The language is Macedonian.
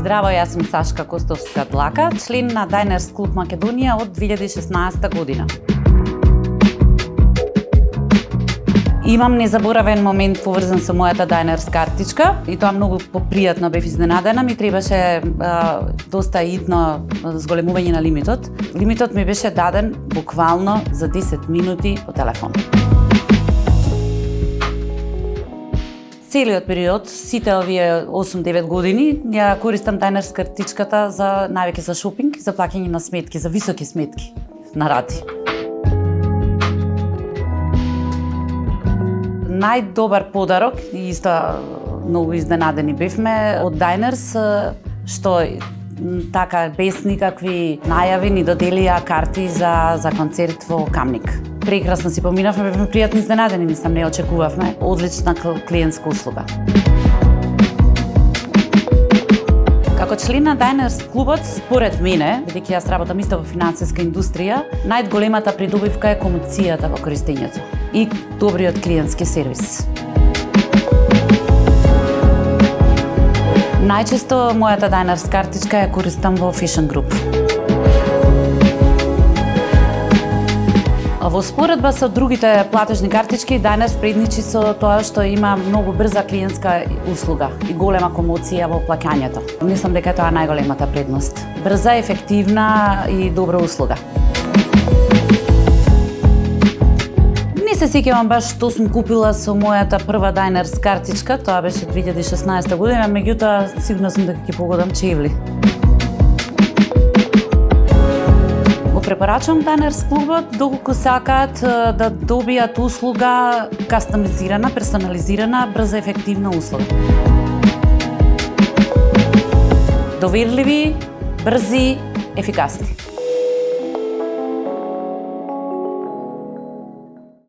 Здраво, јас сум Сашка Костовска-Длака, член на Diners Club Македонија од 2016 година. Имам незаборавен момент поврзан со мојата Diners картичка и тоа многу попријатно бев изненадена. Ми требаше доста итно зголемување на лимитот. Лимитот ми беше даден буквално за 10 минути по телефон. Целиот период, сите овие 8-9 години, ја користам Diners картичката за највеќе за шопинг, за плаќање на сметки, за високи сметки на рати. Најдобар подарок, и исто многу изненадени бевме од Diners, што така без никакви најави ни доделија карти за концерт во Камник. Прекрасно си поминавме, бевме пријатно изненадени, мислам, не очекувавме. Одлична клиентска услуга. Како член на Diners клубот, според мене, бидејќи јас работам исто во финансиска индустрија, најголемата придобивка е комуницацијата во користењето и добриот клиентски сервис. Најчесто мојата Diners картичка ја користам во Fashion Group. Во споредба со другите платежни картички, Diners предничи со тоа што има многу брза клиентска услуга и голема комоција во плаќањето. Мислам дека тоа е најголемата предност. Брза, ефективна и добра услуга. Не се сеќавам баш што сум купила со мојата прва Diners картичка, тоа беше 2016 година, меѓутоа сигурно сум дека ќе погодам чевли. Препорачувам Diners клубот доколку сакаат да добијат услуга кастомизирана, персонализирана, брза, ефективна услуга. Доверливи, брзи, ефикасни.